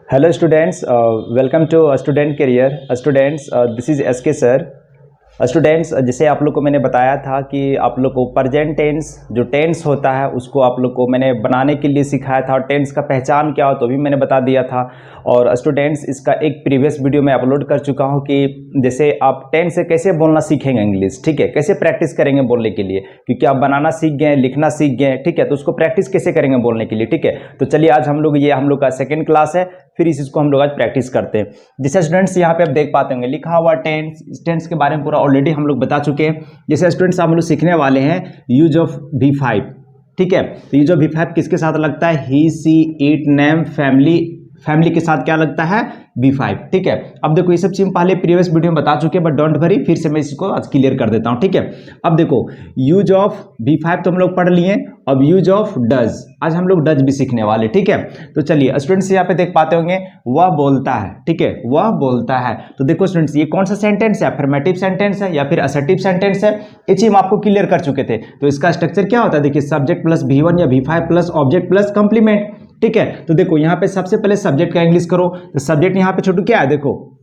Hello students, welcome to Student Career. Students, this is SK sir. Students, जैसे आप लोग को मैंने बताया था कि आप लोग को प्रेजेंट टेंस जो टेंस होता है उसको आप लोग को मैंने बनाने के लिए सिखाया था और टेंस का पहचान क्या हो तो भी मैंने बता दिया था। और स्टूडेंट्स, इसका एक प्रीवियस वीडियो मैं अपलोड कर चुका हूं कि जैसे आप टेंस से कैसे बोलना सीखेंगे इंग्लिश, ठीक है, कैसे प्रैक्टिस करेंगे बोलने के लिए, क्योंकि आप बनाना सीख गए, लिखना सीख गए, ठीक है, तो उसको प्रैक्टिस कैसे करेंगे बोलने के लिए, ठीक है। तो चलिए आज हम लोग का सेकेंड क्लास है, फिर इस चीज़ को हम लोग आज प्रैक्टिस करते हैं। जैसे स्टूडेंट्स यहाँ पे आप देख पाते होंगे लिखा हुआ टेंस, इस टेंस के बारे में पूरा ऑलरेडी हम लोग बता चुके हैं। जैसे स्टूडेंट्स हम लोग सीखने वाले हैं यूज ऑफ V5, ठीक है। तो यूज ऑफ V5 किसके साथ लगता है? ही, सी, इट, नेम, फैमिली के साथ क्या लगता है? V5, ठीक है। अब देखो ये सब चीज पहले प्रीवियस वीडियो में बता चुके हैं, बट डोंट वरी, फिर से मैं इसको आज क्लियर कर देता हूं, ठीक है। अब देखो यूज ऑफ V5 तो हम लोग पढ़ लिए, अब यूज ऑफ डज, आज हम लोग डज भी सीखने वाले, ठीक है। तो चलिए स्टूडेंट्स यहाँ पे देख पाते होंगे वह बोलता है, ठीक है, वह बोलता है। तो देखो स्टूडेंट्स ये कौन सा सेंटेंस है? अफर्मेटिव सेंटेंस है या फिर असर्टिव सेंटेंस है? ये चीज हम आपको क्लियर कर चुके थे। तो इसका स्ट्रक्चर क्या होता है? देखिए सब्जेक्ट प्लस V1 या V5 plus object plus complement, ठीक है। तो देखो यहाँ पे सबसे पहले सब्जेक्ट का इंग्लिश करो। तो सब्जेक्ट यहाँ पे छोटू क्या है? देखो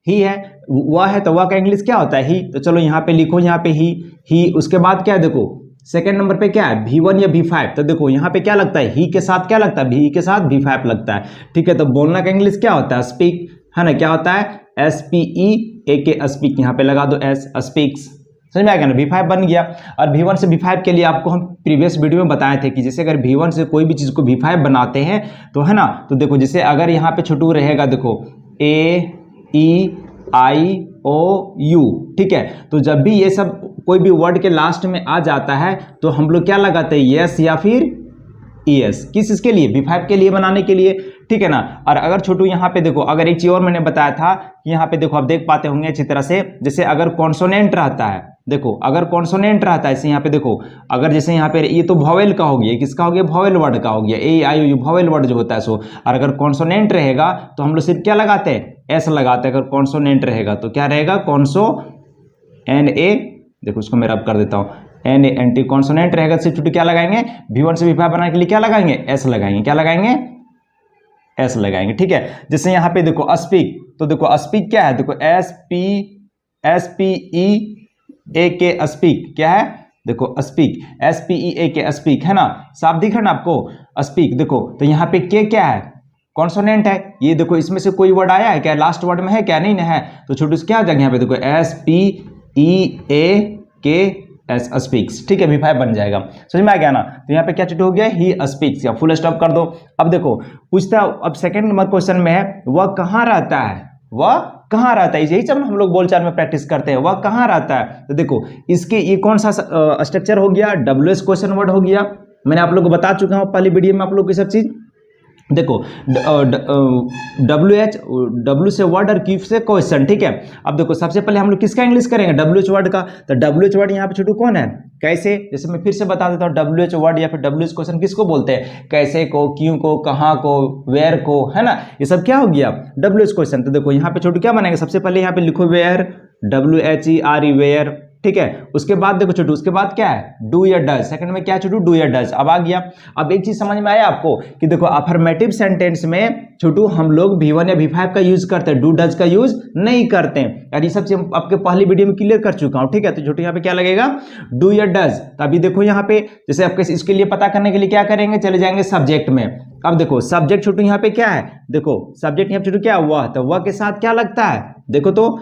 ही है, वह है, तो वह का इंग्लिश क्या होता है? ही। तो चलो यहाँ पे लिखो, यहाँ पे ही। उसके बाद क्या है? देखो सेकंड नंबर पे क्या है? V1 या V5। तो देखो यहाँ पे क्या लगता है? ही के साथ क्या लगता है? भी के साथ V5 लगता है, ठीक है। तो बोलना का इंग्लिश क्या होता है? स्पीक, है ना, क्या होता है? SPEAK, स्पीक, यहाँ पे लगा दो S, स्पीक्स, समझ में आ गया ना? V5 बन गया। और V1 से V5 के लिए आपको हम प्रीवियस वीडियो में बताए थे कि जैसे अगर V1 से कोई भी चीज को V5 बनाते हैं तो, है ना, तो देखो जैसे अगर यहाँ पे छोटू रहेगा, देखो AEIOU, ठीक है। तो जब भी ये सब कोई भी वर्ड के लास्ट में आ जाता है तो हम लोग क्या लगाते हैं? यस या फिर ES, किस इसके लिए? V5 के लिए बनाने के लिए, ठीक है ना। और अगर छोटू यहाँ पे देखो, अगर एक चीज और मैंने बताया था कि यहाँ पे देखो आप देख पाते होंगे अच्छी तरह से, जैसे अगर कॉन्सोनेंट रहता है, देखो अगर कॉन्सोनेंट रहता है इसे यहाँ पे देखो, अगर जैसे यहाँ पे ये तो वॉवेल का हो गया, किसका हो गया? वॉवेल वर्ड का हो गया, AEIOU वॉवेल वर्ड जो होता है सो। और अगर कॉन्सोनेंट रहेगा तो हम लोग सिर्फ क्या लगाते हैं? S लगाते हैं। अगर कॉन्सोनेंट रहेगा तो क्या रहेगा? कॉन्सो NA, देखो इसको मैं रब कर देता हूँ, NANT। कॉन्सोनेंट रहेगा सिर्फ छोटू क्या लगाएंगे? V1 से V5 बनाने के लिए क्या लगाएंगे? S लगाएंगे। क्या लगाएंगे? S लगाएंगे, ठीक है। जैसे यहाँ पे देखो स्पीक, तो देखो स्पीक क्या है? देखो SPEAK, स्पीक क्या है? देखो स्पीक, SPEAK, स्पीक, है ना, साफ दिख रहा है ना आपको? स्पीक। देखो तो यहाँ पे के क्या है? कॉन्सोनेंट है। ये देखो इसमें से कोई वर्ड आया है क्या? लास्ट वर्ड में है क्या? नहीं ना है। तो छोटू क्या आ जाएगा यहाँ पे? देखो SPEAK, स्पीक्स, ठीक है, V5 बन जाएगा। समझ में आ गया ना? तो यहाँ पे क्या छोटू हो गया? ही स्पीक्स, या फुल स्टॉप कर दो। अब देखो पूछता, अब सेकंड नंबर क्वेश्चन में है वह कहाँ रहता है? वह कहाँ रहता है? यही सब हम लोग बोलचाल में प्रैक्टिस करते हैं, वह कहाँ रहता है। तो देखो इसके ये कौन सा स्ट्रक्चर हो गया? WH क्वेश्चन वर्ड हो गया। मैंने आप लोग को बता चुका हूँ पहली वीडियो में आप लोग की सब चीज। देखो W से वर्ड और Q से क्वेश्चन, ठीक है। अब देखो सबसे पहले हम लोग किसका इंग्लिश करेंगे? WH वर्ड का। तो WH वर्ड यहाँ पे छोटू कौन है? कैसे, जैसे मैं फिर से बता देता हूँ, WH वर्ड या फिर WH क्वेश्चन किसको बोलते हैं? कैसे को, क्यों को, कहाँ को, वेयर को, है ना, ये सब क्या हो गया? WH question. तो देखो यहाँ पे छोटू क्या बनेगा? सबसे पहले यहाँ पे लिखो वेयर, WHERE, वेयर, ठीक है। उसके बाद देखो छोटू, उसके बाद क्या है? डू या डज। सेकंड में क्या छोटू? डू या डज। अब आ गया। अब एक चीज समझ में आया आपको कि देखो अफर्मेटिव सेंटेंस में छोटू हम लोग V1 या V5 का यूज करते हैं, डू डज का यूज नहीं करते हैं। यार ये सब चीज आपके पहली वीडियो में क्लियर कर चुका हूं, ठीक है। तो छोटू यहाँ पे क्या लगेगा? डू या डज। तो अभी देखो यहाँ पे जैसे आपके इसके लिए पता करने के लिए क्या करेंगे? चले जाएंगे सब्जेक्ट में। अब देखो सब्जेक्ट छोटू यहाँ पे क्या है? देखो सब्जेक्ट यहाँ पे छोटू क्या है? वह। तो वह के साथ क्या लगता है? देखो तो,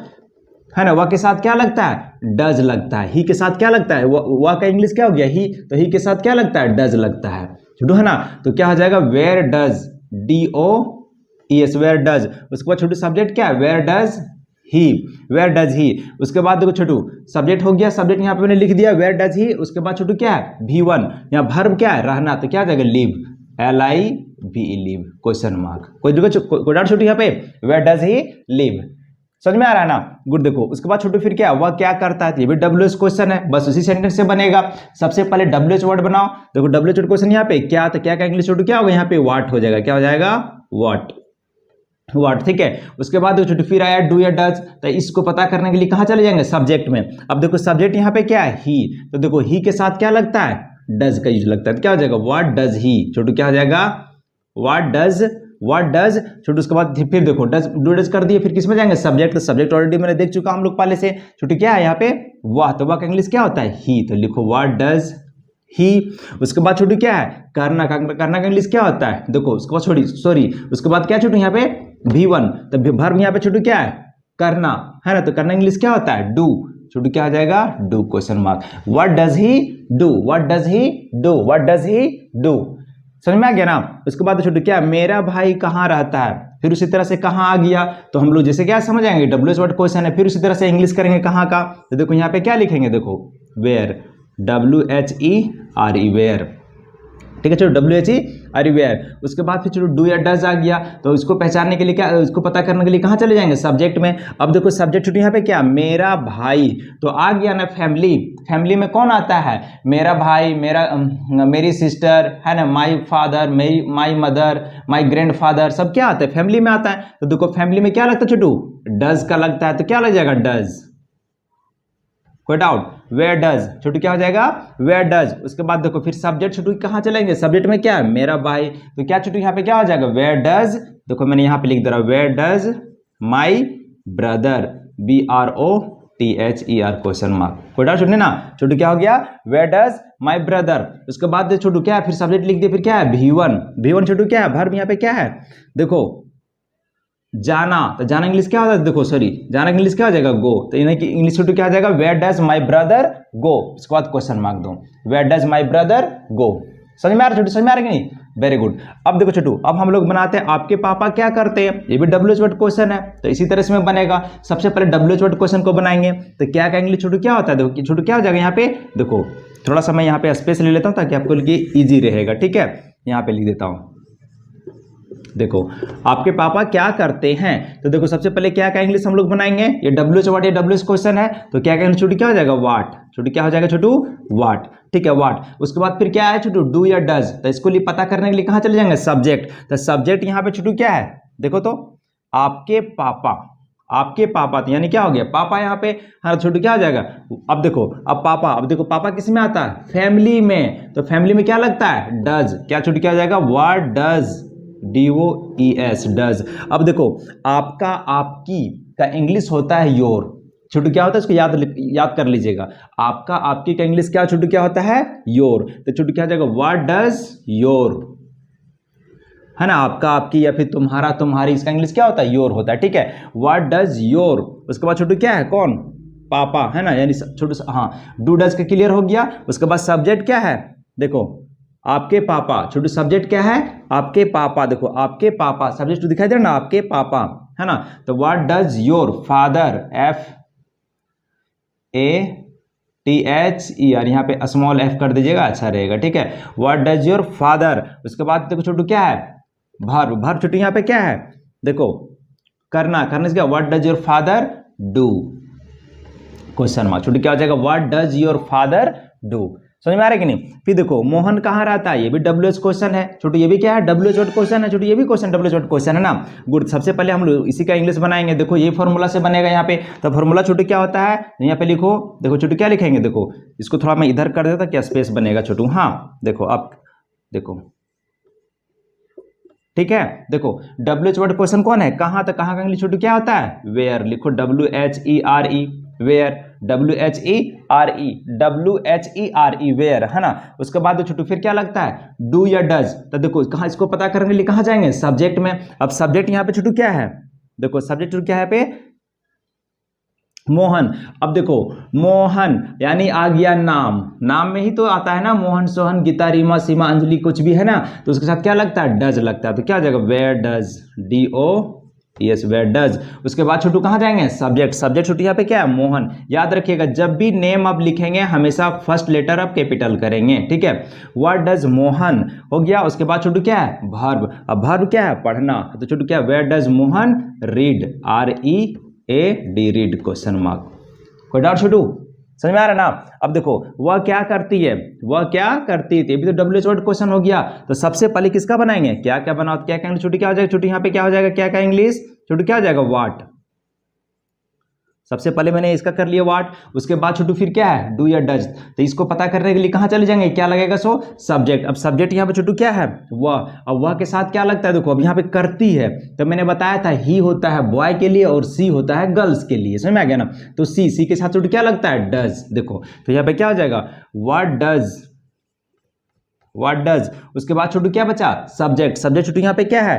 है ना, वह के साथ क्या लगता है? डज लगता है। ही के साथ क्या लगता है? वह का इंग्लिश क्या हो गया? ही। तो ही के साथ क्या लगता है? डज लगता है, छोटू, है ना। तो क्या हो जाएगा? Where does, DOES, where does. उसके बाद छोटू सब्जेक्ट क्या है? Where does he, where does he. उसके बाद देखो छोटू सब्जेक्ट हो गया, सब्जेक्ट यहाँ पे मैंने लिख दिया वेयर डज ही। उसके बाद छोटू क्या है? V1, यहाँ वर्ब क्या है? रहना। तो क्या आ जाएगा? Live, LIVE, live, question mark. कोई डाउट छोटू यहाँ पे? Where does he live. समझ में आ रहा है ना? गुड। देखो उसके बाद छोटू फिर क्या? वह क्या करता है? ये भी WH क्वेश्चन है, बस उसी सेंटेंस से बनेगा। सबसे पहले WH वर्ड बनाओ। देखो WH वर्ड क्वेश्चन यहाँ पे क्या? तो क्या का इंग्लिश छोटू क्या होगा? यहाँ पे व्हाट हो जाएगा। क्या हो जाएगा? व्हाट, ठीक है। उसके बाद छोटू फिर आया डू या डज। तो इसको पता करने के लिए कहाँ चले जाएंगे? सब्जेक्ट में। अब देखो सब्जेक्ट यहाँ पे क्या है? ही। तो देखो ही के साथ क्या लगता है? डज का यूज लगता है। तो क्या हो जाएगा? What does he. छोटू क्या हो जाएगा? व्हाट डज व्हाट डज छोटू, उसके बाद फिर देखो डज डू डज कर दिए, फिर किस में जाएंगे सब्जेक्ट, तो सब्जेक्ट ऑलरेडी मैंने देख चुका हम लोग पहले से। छोटू क्या है यहाँ पे वाह, तो वाह का इंग्लिश क्या होता है ही, तो लिखो व्हाट डज ही। उसके बाद छोटू क्या है करना, करना का इंग्लिश क्या होता है देखो, उसके बाद सॉरी उसके बाद क्या छोटू यहाँ पे V1, तो वर्ब यहाँ पे छोटू क्या है करना है ना, तो करना इंग्लिश क्या होता है डू, छोटू क्या आ जाएगा do question mark. What does he do, what does he do, what does he do, समझ में आ गया ना। उसके बाद छोटू क्या मेरा भाई कहाँ रहता है, फिर उसी तरह से कहाँ आ गया, तो हम लोग जैसे क्या समझ आएंगे WH वर्ड क्वेश्चन है, फिर उसी तरह से इंग्लिश करेंगे कहाँ का, तो देखो यहाँ पे क्या लिखेंगे देखो वेयर, WHERE वेयर, ठीक है चलो WHERE वेयर। उसके बाद फिर चलो डू या डज आ गया, तो इसको पहचानने के लिए क्या, इसको पता करने के लिए कहाँ चले जाएंगे सब्जेक्ट में। अब देखो सब्जेक्ट छोटू यहाँ पे क्या मेरा भाई, तो आ गया ना फैमिली, फैमिली में कौन आता है मेरा भाई, मेरी सिस्टर है ना, my father, my mother, my grand father, सब क्या आता है फैमिली में आता है। तो देखो फैमिली में क्या लगता है छोटू डज का लगता है, तो क्या लग जाएगा डज, कोई डाउट, वेयर डज छोटू क्या हो जाएगा वेयर डज। उसके बाद देखो फिर सब्जेक्ट छोटू कहाँ चलेंगे, सब्जेक्ट में क्या है मेरा भाई, तो क्या छोटू यहाँ पे क्या हो जाएगा वेयर डज, देखो मैंने यहाँ पे लिख दे रहा where does my brother, BROTHER question mark, कोई डाउट छोटू ना, छोटू क्या हो गया वेयर डज माई ब्रदर। उसके बाद छोटू क्या है फिर सब्जेक्ट लिख दिया, फिर क्या है V1 छोटू क्या है वर्ब यहाँ पे क्या है देखो जाना, तो जाना इंग्लिश क्या होता है देखो सॉरी जाना इंग्लिश क्या हो जाएगा गो, तो यानी कि इंग्लिश छोटू क्या हो जाएगा वेयर डज माई ब्रदर गो, उसके बाद क्वेश्चन मार्क दो वेयर डज माई ब्रदर गो। समझ में आ रहा छोटू, समझ में आ रहा कि नहीं, वेरी गुड। अब देखो छोटू अब हम लोग बनाते हैं आपके पापा क्या करते हैं, ये भी WH वर्ड क्वेश्चन है, तो इसी तरह से में बनेगा। सबसे पहले WH वर्ड क्वेश्चन को बनाएंगे, तो क्या का इंग्लिश छोटू क्या होता है देखो, छोटू क्या हो जाएगा यहाँ पे देखो, थोड़ा सा मैं यहाँ पे स्पेस ले लेता हूँ ताकि आपको लिए ईजी रहेगा, ठीक है यहाँ पे लिख देता हूँ। देखो आपके पापा क्या करते हैं, तो देखो सबसे पहले क्या का इंग्लिश हम लोग बनाएंगे, ये WH वर्ड या WH क्वेश्चन है, तो क्या का इंग्लिश छोटू क्या हो जाएगा व्हाट, छोटू क्या हो जाएगा छोटू व्हाट, ठीक है व्हाट। उसके बाद फिर क्या है छोटू डू या डज, तो इसको लिए पता करने के लिए कहाँ चले जाएंगे सब्जेक्ट, तो सब्जेक्ट यहाँ पे छोटू क्या है देखो, तो आपके पापा तो यानी क्या हो गया पापा यहाँ पे, हाँ छोटू क्या हो जाएगा अब देखो अब देखो पापा किस में आता है फैमिली में, तो फैमिली में क्या लगता है डज, क्या छोटू क्या हो जाएगा व्हाट डज DOES डज। अब देखो आपका आपकी का इंग्लिश होता है योर, छोटू क्या होता है इसको याद कर लीजिएगा, आपका आपकी का इंग्लिश क्या छोटू क्या होता है योर, तो छोटू क्या हो जाएगा व्हाट डज योर, है ना आपका आपकी या फिर तुम्हारा तुम्हारी, इसका इंग्लिश क्या होता है योर होता है, ठीक है व्हाट डज योर। उसके बाद छोटू क्या है कौन पापा है ना, यानी छोटू हाँ डू डज का क्लियर हो गया। उसके बाद सब्जेक्ट क्या है देखो आपके पापा, छोटू सब्जेक्ट क्या है आपके पापा, देखो आपके पापा सब्जेक्ट दिखाई दे रहा ना आपके पापा है ना, तो what does your father FATHER, यहाँ पे स्मॉल f कर दीजिएगा अच्छा रहेगा, ठीक है व्हाट डज योर फादर। उसके बाद देखो छोटू क्या है वर्ब छोटू यहाँ पे क्या है देखो करना से क्या what does your father do question mark, Chhotu क्या हो जाएगा what does your father do. समझ में आ रहा है कि नहीं। फिर देखो मोहन कहाँ रहता है, ये भी WH क्वेश्चन है छोटू, ये भी क्या है WH वर्ड क्वेश्चन है छोटू, ये भी क्वेश्चन WH वर्ड क्वेश्चन है ना। गुड, सबसे पहले हम लोग इसी का इंग्लिश बनाएंगे, देखो ये फॉर्मूला से बनेगा यहाँ पे, तो फॉर्मूला छोटू क्या होता है यहाँ पे लिखो, देखो छोटू क्या लिखेंगे देखो, इसको थोड़ा मैं इधर कर देता क्या स्पेस बनेगा छोटू, हाँ देखो अब देखो ठीक है, देखो WH वर्ड क्वेश्चन कौन है कहाँ, तो कहाँ का इंग्लिश छोटू क्या होता है वेयर, लिखो WHERE वेयर, WHERE वेयर है ना। उसके बाद छोटू फिर क्या लगता है डू या डज, तो देखो कहाँ इसको पता करने के लिए कहाँ जाएंगे सब्जेक्ट में। अब सब्जेक्ट यहाँ पे छोटू क्या है देखो, सब्जेक्ट क्या है पे मोहन। अब देखो मोहन यानी आ गया नाम में ही तो आता है ना मोहन सोहन गीता रीमा सीमा अंजलि कुछ भी है ना, तो उसके साथ क्या लगता है डज लगता है, तो क्या हो जाएगा where does DOES where does. उसके बाद छोटू कहाँ जाएंगे सब्जेक्ट छोटू यहाँ पे क्या है मोहन। याद रखिएगा जब भी नेम आप लिखेंगे हमेशा फर्स्ट लेटर आप कैपिटल करेंगे, ठीक है व्हाट डज मोहन हो गया। उसके बाद छोटू क्या है वर्ब, अब वर्ब क्या है पढ़ना, तो छोटू क्या है where does Mohan read READ read question mark. कोई डाउट छोटू, समझ में आ रहा है ना। अब देखो वह क्या करती है, वह क्या करती थी, अभी तो WH वर्ड क्वेश्चन हो गया, तो सबसे पहले किसका बनाएंगे क्या बनाओ, क्या इंग्लिश छोटू क्या हो जाएगा छोटू यहाँ पे क्या हो जाएगा क्या इंग्लिश छोटू क्या हो जाएगा व्हाट, सबसे पहले मैंने इसका कर लिया व्हाट, उसके बाद छोटू फिर क्या है डू या डज। तो इसको पता करने के लिए कहाँ चले जाएंगे, क्या लगेगा, सो सब्जेक्ट। अब सब्जेक्ट यहाँ पे छोटू क्या है वह, अब वह के साथ क्या लगता है, देखो अब यहाँ पे करती है, तो मैंने बताया था ही होता है बॉय के लिए और सी होता है गर्ल्स के लिए, समझ में आ गया ना। तो सी के साथ छोटू क्या लगता है डज। देखो तो यहाँ पे क्या हो जाएगा व्हाट डज। उसके बाद छोटू क्या बचा सब्जेक्ट छोटू यहाँ पे क्या है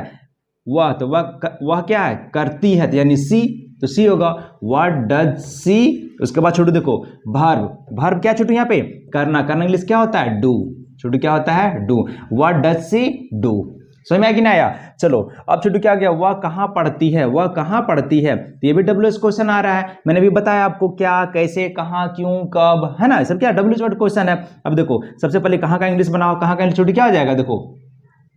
वह, तो वह क्या है करती है, तो यानी सी, तो सी होगा व्हाट डज सी। उसके बाद छोटू देखो वर्ब क्या छोटू यहाँ पे करना इंग्लिश क्या होता है डू, छोटू क्या होता है do, what does she do. समझ में आया कि नहीं आया। चलो अब छोटू क्या गया वह कहाँ पढ़ती है, तो ये भी WH क्वेश्चन आ रहा है। मैंने भी बताया आपको क्या कैसे कहाँ क्यों कब, है ना, सब क्या WH वर्ड क्वेश्चन है। अब देखो सबसे पहले कहाँ का इंग्लिश बनाओ, कहाँ का इंग्लिश छोटू क्या हो जाएगा, देखो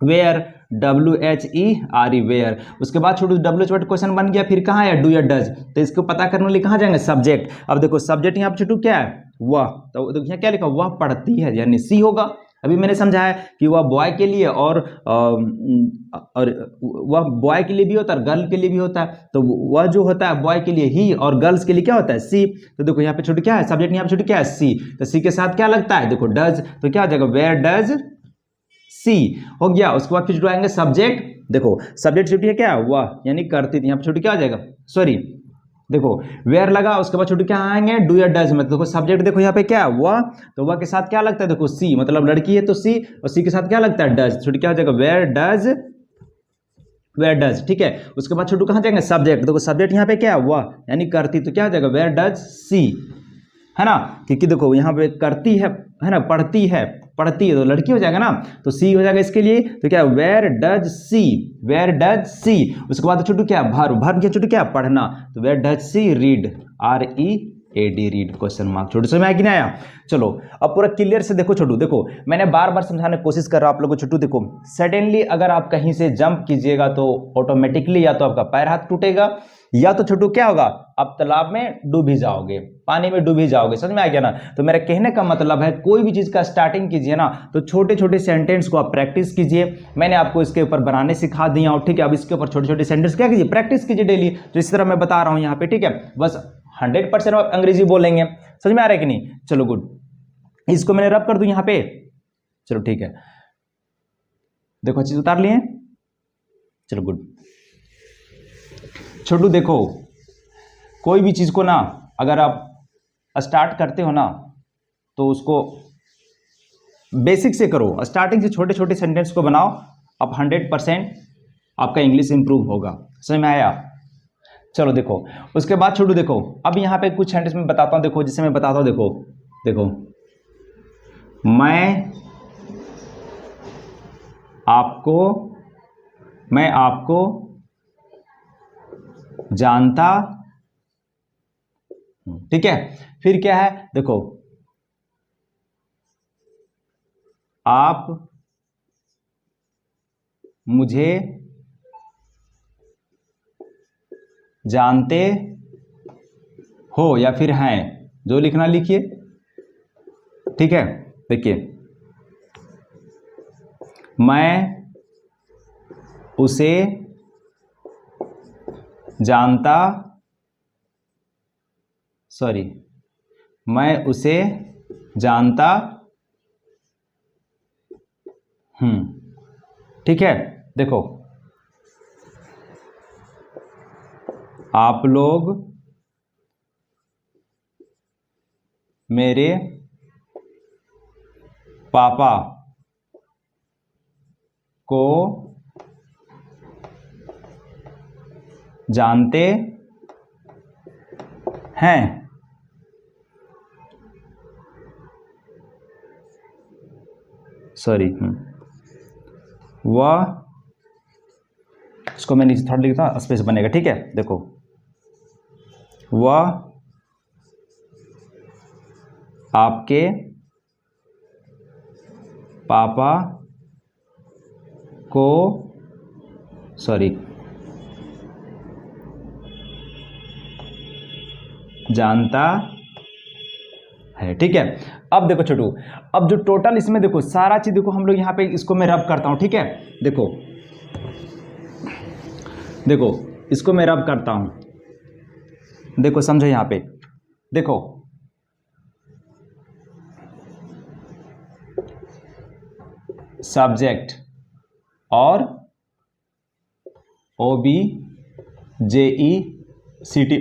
वेयर WHERE वेयर। उसके बाद छोटू WH वर्ड क्वेश्चन बन गया, फिर कहाँ है डू या डज, तो इसको पता करने के लिए कहाँ जाएंगे सब्जेक्ट। अब देखो सब्जेक्ट यहाँ पे छोटू क्या है वह, तो देखो यहाँ क्या लिखा वह पढ़ती है, यानी सी होगा। अभी मैंने समझाया कि वह बॉय के लिए और वह बॉय के लिए भी होता है और गर्ल के लिए भी होता है, तो वह जो होता है बॉय के लिए ही और गर्ल्स के लिए क्या होता है सी। तो देखो यहाँ पे छोटू क्या है सब्जेक्ट, यहाँ पे छोटू क्या है सी, तो सी के साथ क्या लगता है देखो डज, तो क्या हो जाएगा वेयर डज सी हो गया। उसके बाद फिर आएंगे सब्जेक्ट, देखो सब्जेक्ट छोटी है क्या वह यानी करती थी, यहाँ पे छोटी क्या हो जाएगा सॉरी देखो वेयर लगा, उसके बाद छोटू क्या आएंगे डू या डज में। देखो सब्जेक्ट देखो यहाँ पे क्या है वह, तो वह के साथ क्या लगता है देखो सी, मतलब लड़की है तो सी, और सी के साथ क्या लगता है डज, छोटू क्या हो जाएगा वेयर डज, ठीक है। उसके बाद छोटू कहाँ जाएंगे सब्जेक्ट, देखो सब्जेक्ट यहाँ पे क्या है वह यानी करती, तो क्या हो जाएगा वेयर डज सी, है ना, क्योंकि देखो यहाँ पे करती है ना, पढ़ती है तो लड़की हो जाएगा ना, तो सी हो जाएगा इसके लिए, तो क्या वेयर डज सी। उसके बाद छोटू क्या वर्ब क्या छोटू क्या पढ़ना, तो where does she read READ read question mark. Chhotu समझ में आया कि नहीं आया। चलो अब पूरा क्लियर से देखो छोटू, देखो मैंने बार बार समझाने की कोशिश कर रहा हूं आप लोगों को। छोटू देखो सडनली अगर आप कहीं से जंप कीजिएगा तो ऑटोमेटिकली या तो आपका पैर हाथ टूटेगा, या तो छोटू क्या होगा आप तालाब में डूब ही जाओगे, पानी में डूब ही जाओगे। समझ में आ गया ना। तो मेरा कहने का मतलब है कोई भी चीज का स्टार्टिंग कीजिए ना तो छोटे छोटे सेंटेंस को आप प्रैक्टिस कीजिए। मैंने आपको इसके ऊपर बनाने सिखा दिया हूं, ठीक है। अब इसके ऊपर छोटे छोटे सेंटेंस क्या कीजिए प्रैक्टिस कीजिए डेली, जो इस तरह मैं बता रहा हूं यहाँ पे, ठीक है। बस 100% आप अंग्रेजी बोलेंगे। समझ में आ रहा है कि नहीं। चलो गुड, इसको मैंने रब कर दूं यहाँ पे, चलो ठीक है। देखो चीज उतार लिए, चलो गुड। छोटू देखो कोई भी चीज को ना अगर आप स्टार्ट करते हो ना तो उसको बेसिक से करो, स्टार्टिंग से छोटे छोटे सेंटेंस को बनाओ, अब 100% आपका इंग्लिश इंप्रूव होगा। समझ में आया। चलो देखो उसके बाद छोटू देखो अब यहाँ पे कुछ सेंटेंस में बताता हूँ। देखो जिसे मैं बताता हूँ, देखो देखो मैं आपको जानता, ठीक है। फिर क्या है देखो आप मुझे जानते हो या फिर हैं, जो लिखना लिखिए, ठीक है। देखिए मैं उसे जानता, सॉरी मैं उसे जानता हूं, ठीक है। देखो आप लोग मेरे पापा को जानते हैं, सॉरी वह, इसको मैं नीचे थोड़ा लिखता हूं, स्पेस बनेगा, ठीक है। देखो वह आपके पापा को, सॉरी जानता है, ठीक है। अब देखो छोटू, अब जो टोटल इसमें देखो सारा चीज देखो हम लोग यहाँ पे इसको मैं रब करता हूं, ठीक है। देखो देखो इसको मैं रब करता हूं, देखो समझो यहाँ पे, देखो सब्जेक्ट और OBJECT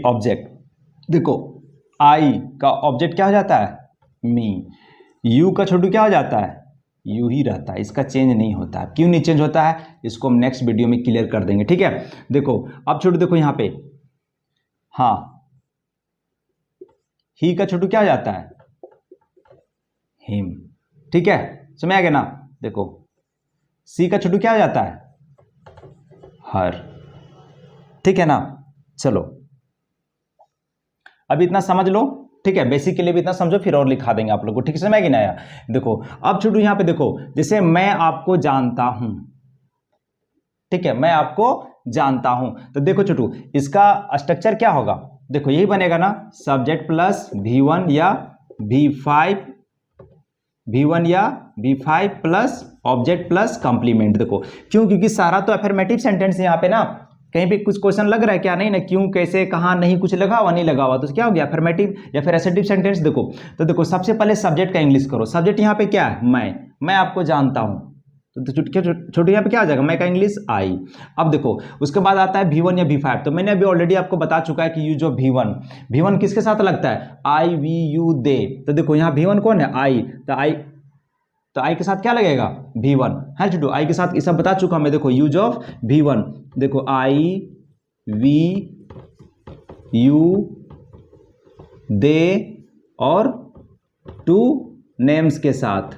ऑब्जेक्ट। देखो आई का ऑब्जेक्ट क्या हो जाता है, मी। यू का छोटू क्या हो जाता है, यू ही रहता है, इसका चेंज नहीं होता है। क्यों नहीं चेंज होता है, इसको हम नेक्स्ट वीडियो में क्लियर कर देंगे, ठीक है। देखो अब छोटू देखो यहाँ पे, हाँ ही का छोटू क्या हो जाता है, हिम, ठीक है, समझ आ गया ना। देखो सी का छोटू क्या हो जाता है, हर, ठीक है ना। चलो अब इतना समझ लो, ठीक है, बेसिक के लिए भी इतना समझो, फिर और लिखा देंगे आप लोग को, ठीक है, समझ में आया। देखो अब छोटू यहां पे देखो, जैसे मैं आपको जानता हूं, ठीक है, मैं आपको जानता हूं, तो देखो छोटू इसका स्ट्रक्चर क्या होगा, देखो यही बनेगा ना, सब्जेक्ट प्लस V1 या V5, V1 या V5 plus object plus complement. देखो क्यों, क्योंकि सारा तो अफर्मेटिव सेंटेंस है यहाँ पे ना, कहीं पे कुछ क्वेश्चन लग रहा है क्या, नहीं ना, क्यों कैसे कहाँ, नहीं कुछ लगा हुआ, नहीं लगा हुआ, तो क्या हो गया, अफर्मेटिव या फिर असर्टिव सेंटेंस। देखो तो देखो सबसे पहले सब्जेक्ट का इंग्लिश करो, सब्जेक्ट यहाँ पे क्या है, मैं आपको जानता हूँ, तो छोटे यहाँ पे क्या आ जाएगा, मैं का इंग्लिश आई। अब देखो उसके बाद आता है V1 या V5, तो मैंने अभी ऑलरेडी आपको बता चुका है कि यू जो V1 किसके साथ लगता है, आई वी यू दे, तो देखो यहाँ V1 कौन है, आई, तो आई के साथ क्या लगेगा, V1 है छोटू, आई के साथ ये सब बता चुका मैं। देखो यूज ऑफ V1, देखो आई वी यू दे और टू नेम्स के साथ,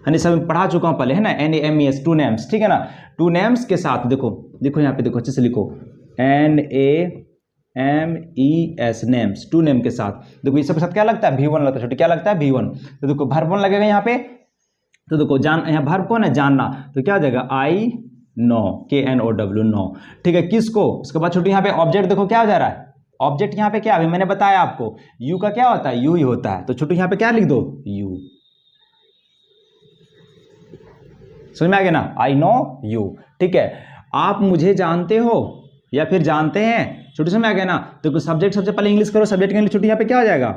है सब पढ़ा चुका हूं पहले, है ना, NAMES, टू नेम्स, ठीक है ना, टू नेम्स के साथ। देखो यहाँ पे देखो अच्छे से लिखो, NAMES, नेम्स, टू नेम के साथ। देखो ये सब के साथ क्या लगता है, V1 लगता है छोटे, क्या लगता है, V1। तो देखो वर्ब कौन लगेगा यहाँ पे, तो देखो जान, यहाँ वर्ब कौन है, जानना, तो क्या हो जाएगा, आई नो, KNOW, नो, ठीक है, किसको। उसके बाद छोटे यहाँ पे ऑब्जेक्ट देखो क्या हो जा रहा है, ऑब्जेक्ट यहाँ पे क्या, अभी मैंने बताया आपको, यू का क्या होता है, यू ही होता है, तो छोटे यहाँ पे क्या लिख दो, यू, समझ में आ गया ना, आई नो यू, ठीक है। आप मुझे जानते हो या फिर जानते हैं, छोटे समझ में आ गया ना। तो सब्जेक्ट सबसे पहले इंग्लिश करो, सब्जेक्ट के इंग्लिश छोटे यहाँ पे क्या हो जाएगा,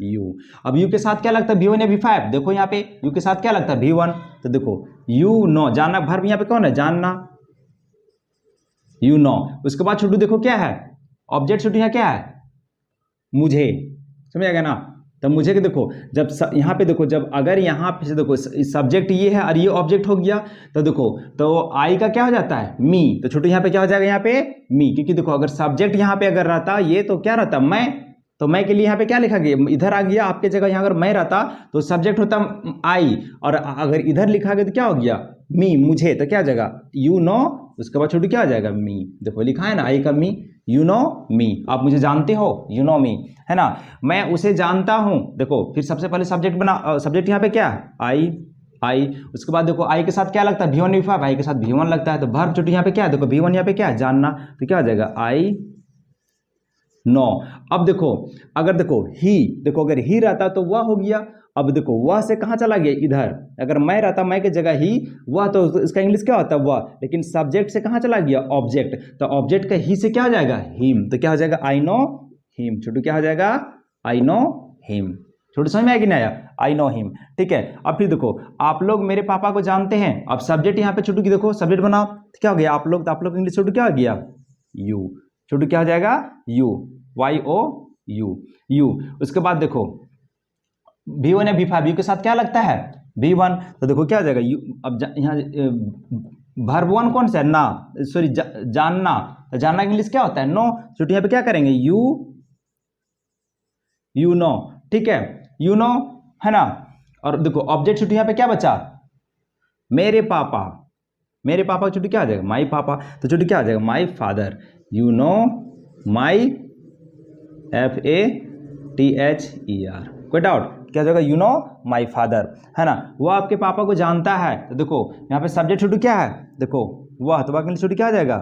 यू। अब यू के साथ क्या लगता है, V1 या V5, देखो यहाँ पे यू के साथ क्या लगता है, V1, तो देखो यू नो, जानना, वर्ब यहाँ पे कौन है, जानना, यू नो। उसके बाद छोटू देखो क्या है, ऑब्जेक्ट छोटू यहाँ क्या है, मुझे, समझ आ गया ना। तो मुझे के देखो जब यहाँ पे देखो, जब अगर यहाँ पे देखो सब्जेक्ट ये है और ये ऑब्जेक्ट हो गया, तो देखो तो आई का क्या हो जाता है, मी, तो छोटे यहाँ पे क्या हो जाएगा, यहाँ पे मी, क्योंकि देखो अगर सब्जेक्ट यहाँ पे अगर रहता ये तो क्या रहता, मैं, तो मैं के लिए यहाँ पे क्या लिखा गया, इधर आ गया, आपके जगह यहाँ अगर मैं रहता तो सब्जेक्ट होता आई, और अगर इधर लिखा गया तो क्या हो गया, मी, मुझे, तो क्या हो जाएगा, यू नो, उसके बाद छोटू क्या हो जाएगा, मी। देखो लिखा है ना, आई का मी, यू नो मी, आप मुझे जानते हो, यू नो मी, है ना, मैं उसे जानता हूं। देखो फिर सबसे पहले सब्जेक्ट बना, सब्जेक्ट यहाँ पे क्या है, आई, उसके बाद देखो आई के साथ क्या लगता है, V1 V5, आई के साथ V1 लगता है, तो वर्ब छोटू यहाँ पे क्या है, देखो V1 यहाँ पे क्या है, जानना, तो क्या हो जाएगा, आई नो। अब देखो अगर देखो ही, देखो अगर ही रहता तो वह हो गया, अब देखो वह से कहाँ चला गया, इधर, अगर मैं रहता, मैं की जगह ही वह, तो इसका इंग्लिश क्या होता है, वह, लेकिन सब्जेक्ट से कहाँ चला गया, ऑब्जेक्ट, तो ऑब्जेक्ट का ही से क्या हो जाएगा, हिम, तो क्या हो जाएगा, आई नो हिम, छोटू क्या हो जाएगा, आई नो हिम, छोटू समझ में आएगी ना आया, आई नो हिम, ठीक है। अब फिर देखो आप लोग मेरे पापा को जानते हैं, अब सब्जेक्ट यहाँ पे छोटू की देखो सब्जेक्ट बनाओ, तो क्या हो गया, आप लोग, तो आप लोग इंग्लिश छोटू क्या हो गया, यू, छोटू क्या हो जाएगा, यू, YOU। उसके बाद देखो V1 या V5, यू के साथ क्या लगता है, V1, तो देखो क्या हो जाएगा, यू, अब यहाँ वर्ब 1 कौन सा है, ना, सॉरी जानना, तो जानना इंग्लिश क्या होता है, नो, छोटे यहाँ पे क्या करेंगे, यू नो, ठीक है, यू नो, है ना। और देखो ऑब्जेक्ट छोटे यहाँ पे क्या बचा, मेरे पापा, मेरे पापा छोटे क्या आ जाएगा, माई पापा, तो छोटे क्या आ जाएगा, my father, you know my, FATHER, कोई डाउट, क्या जाएगा, यू नो माई फादर, है ना, वो आपके पापा को जानता है, तो देखो यहाँ पे सब्जेक्ट छोटू क्या है, देखो वह, तो बाकी छोटू क्या आ जाएगा,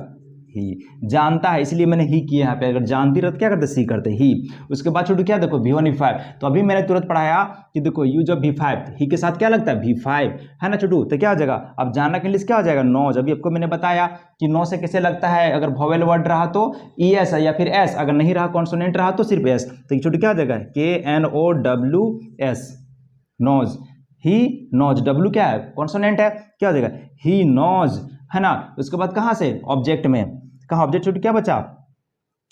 ही जानता है, इसलिए मैंने ही किया यहाँ पे। अगर जानती रहती क्या करते, सी करते, ही। उसके बाद छोटू क्या देखो V1 V5, तो अभी मैंने तुरंत पढ़ाया कि देखो यूज ऑफ V5, ही के साथ क्या लगता है V5, है ना छोटू। तो क्या हो जाएगा, अब जानना के लिए क्या हो जाएगा, नॉज। अभी आपको मैंने बताया कि नॉ से कैसे लगता है, अगर वोवेल वर्ड रहा तो ES या फिर S, अगर नहीं रहा कॉन्सोनेंट रहा तो सिर्फ S। तो छोटू क्या हो जाएगा, KNOWS, नॉज। ही नॉज, W क्या है, कॉन्सोनेंट है, क्या हो जाएगा, ही नॉज, है ना। उसके बाद कहाँ से, ऑब्जेक्ट में, कहाँ ऑब्जेक्ट छोटू क्या बचा,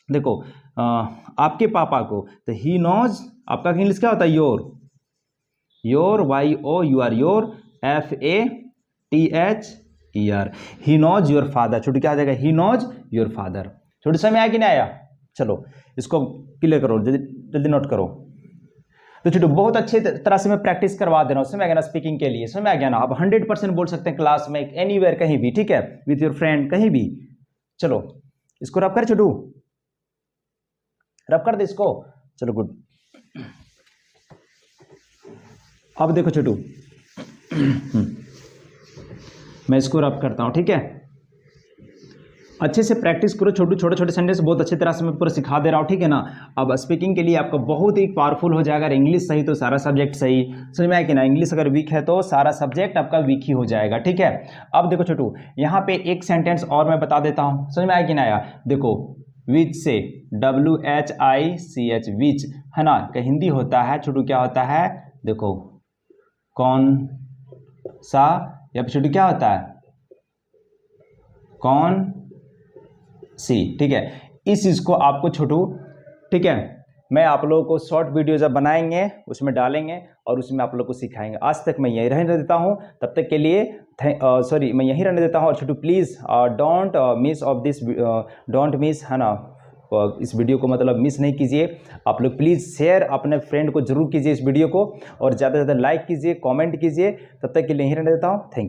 देखो आपके पापा को, तो ही नॉज, आपका इंग्लिश क्या होता है, your, YOUR, your, FATHER, he knows your father. Chhotu क्या आ जाएगा, ही नॉज योर फादर। छोटू समझ आया कि नहीं आया, चलो इसको क्लियर करो, जल्दी नोट करो। तो छोटू बहुत अच्छे तरह से मैं प्रैक्टिस करवा दे रहा हूँ, समझ आ गया ना, स्पीकिंग के लिए, समझ आ गया ना। आप 100% बोल सकते हैं क्लास में, एनीवेयर, कहीं भी, ठीक है, विथ योर फ्रेंड, कहीं भी। चलो इसको रब कर छोटू, रब कर दे इसको, चलो गुड। अब देखो छोटू मैं इसको रब करता हूं, ठीक है, अच्छे से प्रैक्टिस करो छोटू, छोटे छोटे सेंटेंस बहुत अच्छी तरह से मैं पूरा सिखा दे रहा हूँ, ठीक है ना। अब स्पीकिंग के लिए आपका बहुत ही पावरफुल हो जाएगा। अगर इंग्लिश सही तो सारा सब्जेक्ट सही, समझ में आया कि ना। इंग्लिश अगर वीक है तो सारा सब्जेक्ट आपका वीक ही हो जाएगा, ठीक है। अब देखो छोटू, यहाँ पे एक सेंटेंस और मैं बता देता हूँ, समझ में आया कि ना आया। देखो विच से, WHICH, विच, है ना, का हिंदी होता है छोटू क्या होता है, देखो कौन सा, या फिर छोटू क्या होता है, कौन सी, ठीक है। इस चीज को आपको छोटू, ठीक है, मैं आप लोगों को शॉर्ट वीडियो जब बनाएंगे उसमें डालेंगे और उसमें आप लोग को सिखाएंगे। आज तक मैं यहीं रहने देता हूं, तब तक के लिए सॉरी मैं यहीं रहने देता हूं। और Chhotu please don't miss of this, don't miss, है ना, इस वीडियो को मतलब मिस नहीं कीजिए। आप लोग प्लीज़ शेयर अपने फ्रेंड को जरूर कीजिए इस वीडियो को, और ज़्यादा से ज़्यादा लाइक कीजिए, कमेंट कीजिए। तब तक के लिए यहीं रहने देता हूँ, थैंक यू।